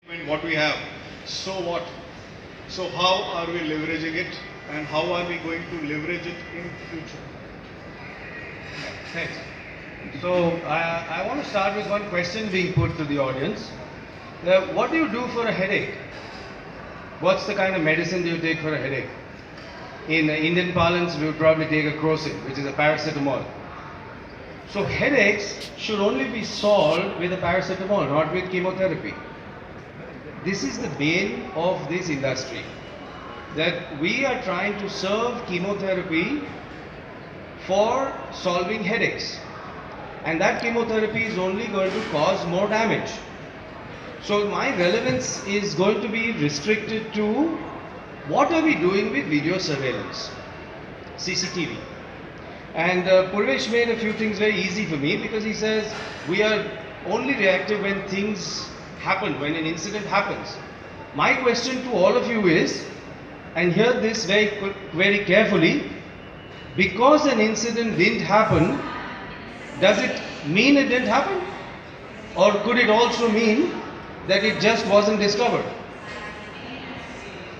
What we have. So what? So how are we leveraging it, and how are we going to leverage it in future? Thanks. So I want to start with one question being put to the audience. What do you do for a headache? What's the kind of medicine do you take for a headache? In Indian parlance, we would probably take a crocin, which is a paracetamol. So headaches should only be solved with a paracetamol, not with chemotherapy. This is the bane of this industry, that we are trying to serve chemotherapy for solving headaches, and that chemotherapy is only going to cause more damage. So my relevance is going to be restricted to what are we doing with video surveillance, CCTV. And Purvesh made a few things very easy for me, because he says we are only reactive when things happen, when an incident happens. My question to all of you is, and hear this very carefully, because an incident didn't happen, does it mean it didn't happen? Or could it also mean that it just wasn't discovered?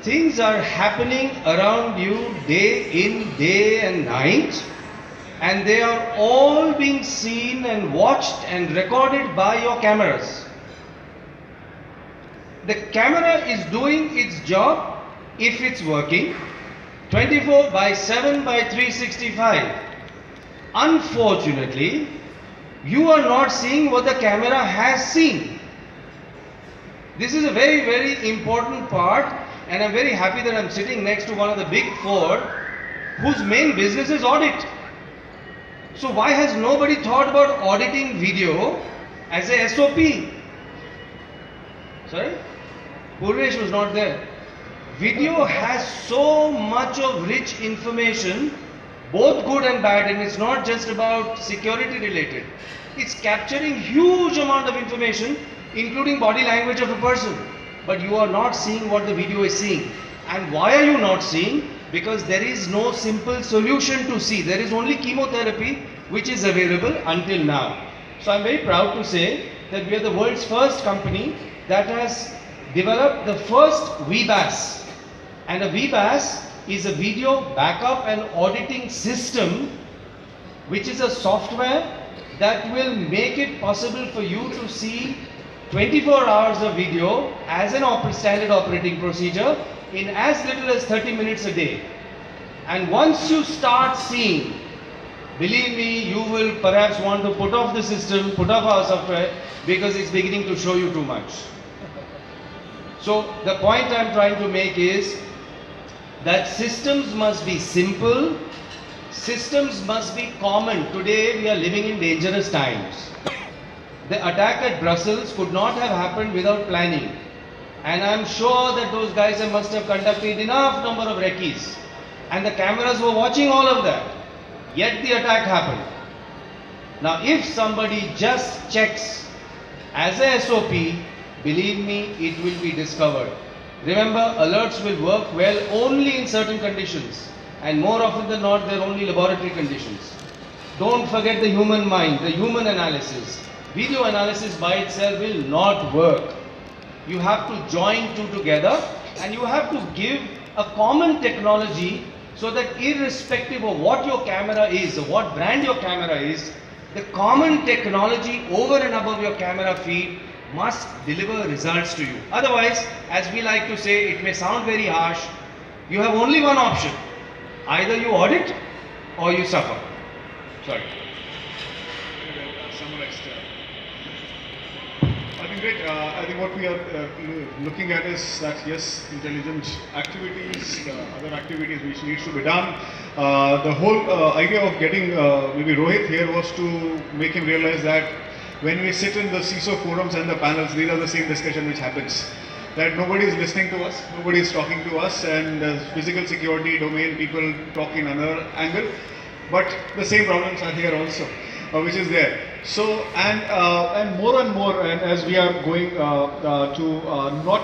Things are happening around you day in, day and night, and they are all being seen and watched and recorded by your cameras. The camera is doing its job if it's working 24/7/365. Unfortunately, you are not seeing what the camera has seen. This is a very, very important part, and I'm very happy that I'm sitting next to one of the big four whose main business is audit. So why has nobody thought about auditing video as a SOP? Sorry? Purvesh was not there. Video has so much of rich information, both good and bad, and it's not just about security related. It's capturing huge amount of information, including body language of a person. But you are not seeing what the video is seeing. And why are you not seeing? Because there is no simple solution to see. There is only chemotherapy which is available until now. So I'm very proud to say that we are the world's first company that has developed the first VBAS. And a VBAS is a video backup and auditing system, which is a software that will make it possible for you to see 24 hours of video as an standard operating procedure in as little as 30 minutes a day. And once you start seeing, believe me, you will perhaps want to put off the system, put off our software, because it's beginning to show you too much. So the point I'm trying to make is that systems must be simple, systems must be common. Today we are living in dangerous times. The attack at Brussels could not have happened without planning. And I'm sure that those guys must have conducted enough number of recce's. And the cameras were watching all of that. Yet the attack happened. Now if somebody just checks as a SOP, believe me, it will be discovered. Remember, alerts will work well only in certain conditions. And more often than not, they're only laboratory conditions. Don't forget the human mind, the human analysis. Video analysis by itself will not work. You have to join two together, and you have to give a common technology so that irrespective of what your camera is or what brand your camera is, the common technology over and above your camera feed must deliver results to you. Otherwise, as we like to say, it may sound very harsh, you have only one option. Either you audit or you suffer. Sorry. Summarized. I think great. I think what we are looking at is that yes, intelligent activities, other activities which needs to be done. The whole idea of getting maybe Rohit here was to make him realize that when we sit in the CISO forums and the panels, these are the same discussion which happens. That nobody is listening to us, nobody is talking to us, and physical security domain people talk in another angle. But the same problems are here also, which is there. So and more and more, and as we are going to not